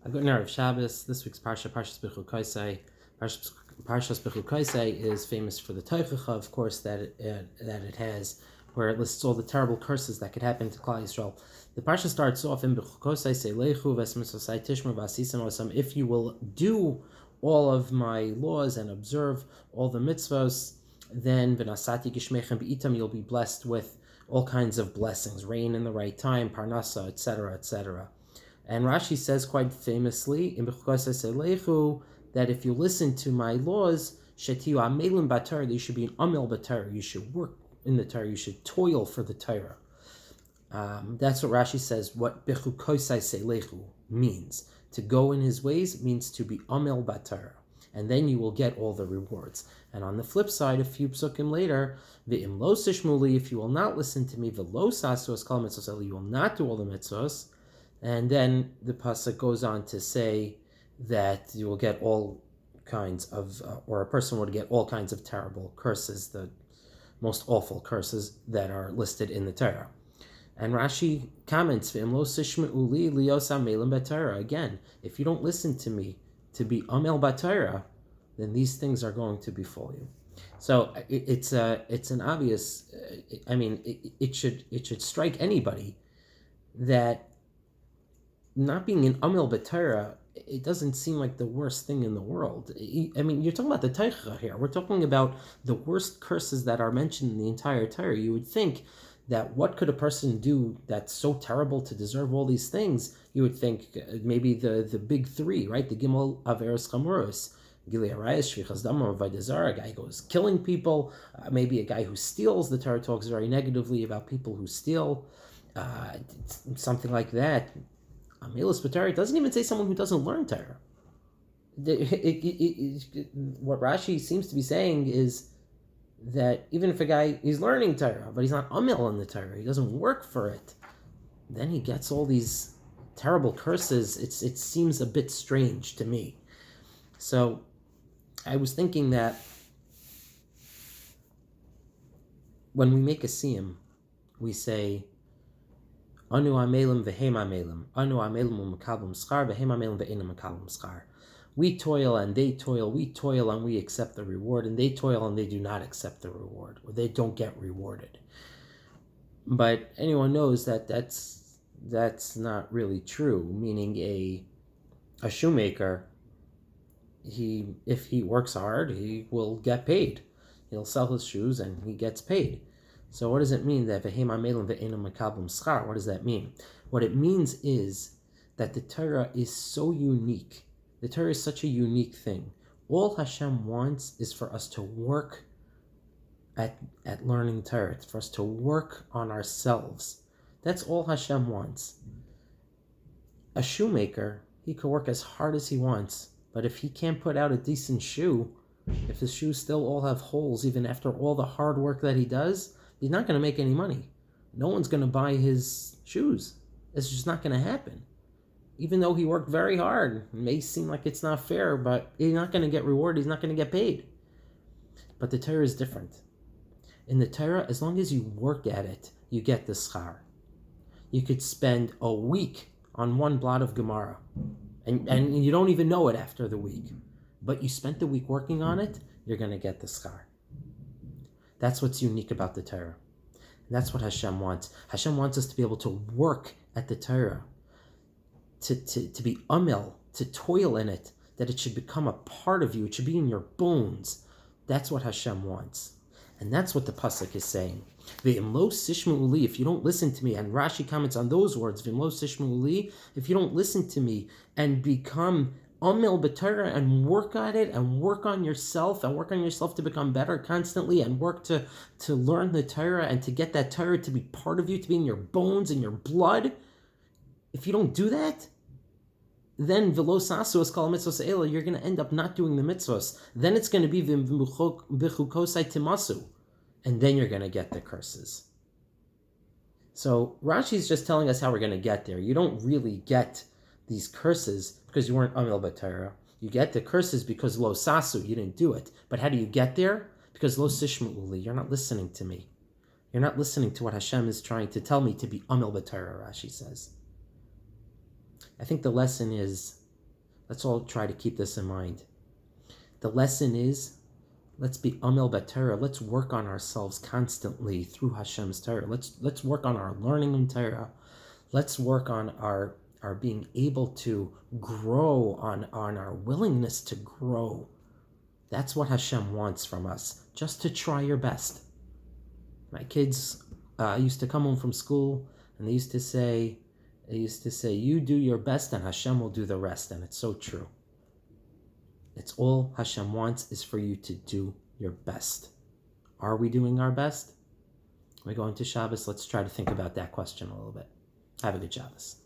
A good night of Shabbos. This week's Parsha, Parshas Bechukosai. Parshas Bechukosai is famous for the Teichacha, of course, that it has, where it lists all the terrible curses that could happen to Klal Yisrael. The Parsha starts off in Bechukosai, Seilechu v'esmitzosai tishmer v'asisam osam. If you will do all of my laws and observe all the mitzvos, then v'nasati gishmechem b'itam, you'll be blessed with all kinds of blessings, rain in the right time, parnasa, etc., etc. And Rashi says quite famously in Bechukosai Seilechu that if you listen to my laws, shetiu amelim b'Torah, you should be an amel b'Torah. You should work in the Torah. You should toil for the Torah. That's what Rashi says. What Bechukosai Seilechu means, to go in his ways, means to be amel b'Torah, and then you will get all the rewards. And on the flip side, a few psukim later, v'im lo sishmuli, if you will not listen to me, v'lo sasu es kol mitzvos, you will not do all the mitzvos. And then the pasuk goes on to say that you will get all kinds of, or a person would get all kinds of terrible curses, the most awful curses that are listed in the Torah. And Rashi comments, again, if you don't listen to me to be amel b'Torah, then these things are going to befall you. So it's an obvious. It should strike anybody that not being an amel b'Torah, it doesn't seem like the worst thing in the world. You're talking about the Teichacha here. We're talking about the worst curses that are mentioned in the entire Torah. You would think that what could a person do that's so terrible to deserve all these things? You would think maybe the big three, right? The Gimel Averos Chamuros, Gilei Arayos, Shvichas Damar, Avodah Zarah, a guy goes killing people, maybe a guy who steals. The Torah talks very negatively about people who steal, something like that. Amelis b'Torah, it doesn't even say someone who doesn't learn Torah. What Rashi seems to be saying is that even if a guy is learning Torah, but he's not amel in the Torah, he doesn't work for it, then he gets all these terrible curses. It seems a bit strange to me. So I was thinking that when we make a siyum, we say, Anu amelim v'hem amelim. Anu amelim u'mekablim schar, v'hem amelim v'enam mekablim schar. We toil and they toil. We toil and we accept the reward, and they toil and they do not accept the reward, or they don't get rewarded. But anyone knows that that's not really true. Meaning a shoemaker, if he works hard, he will get paid. He'll sell his shoes and he gets paid. So what does it mean that v'hem amelim v'enam mekablim schar? What does that mean? What it means is that the Torah is so unique. The Torah is such a unique thing. All Hashem wants is for us to work at learning Torah, for us to work on ourselves. That's all Hashem wants. A shoemaker, he could work as hard as he wants, but if he can't put out a decent shoe, if his shoes still all have holes, even after all the hard work that he does, he's not going to make any money. No one's going to buy his shoes. It's just not going to happen. Even though he worked very hard, it may seem like it's not fair, but he's not going to get rewarded. He's not going to get paid. But the Torah is different. In the Torah, as long as you work at it, you get the schar. You could spend a week on one blot of Gemara, and you don't even know it after the week. But you spent the week working on it, you're going to get the schar. That's what's unique about the Torah. And that's what Hashem wants. Hashem wants us to be able to work at the Torah, to be amel, to toil in it, that it should become a part of you. It should be in your bones. That's what Hashem wants. And that's what the pasuk is saying. V'im lo sishmu uli, if you don't listen to me, and Rashi comments on those words, v'im lo sishmu uli, if you don't listen to me and become amel b'Torah and work at it and work on yourself to become better constantly and work to learn the Torah and to get that Torah to be part of you, to be in your bones and your blood. If you don't do that, then v'lo sasu es kol mitzvos eila, you're going to end up not doing the mitzvos. Then it's going to be b'chukosai timasu, and then you're going to get the curses. So Rashi's just telling us how we're going to get there. You don't really get these curses because you weren't amel b'Torah. You get the curses because lo sasu, you didn't do it. But how do you get there? Because lo sishmu uli, you're not listening to me. You're not listening to what Hashem is trying to tell me to be amel b'Torah, Rashi says. I think the lesson is Let's all try to keep this in mind. The lesson is, let's be amel b'Torah. Let's work on ourselves constantly through Hashem's Torah. Let's work on our learning in Torah. Let's work on our being able to grow, on our willingness to grow. That's what Hashem wants from us, just to try your best. My kids used to come home from school, and they used to say, you do your best and Hashem will do the rest. And it's so true. It's all Hashem wants is for you to do your best. Are we doing our best? We're going to Shabbos. Let's try to think about that question a little bit. Have a good Shabbos.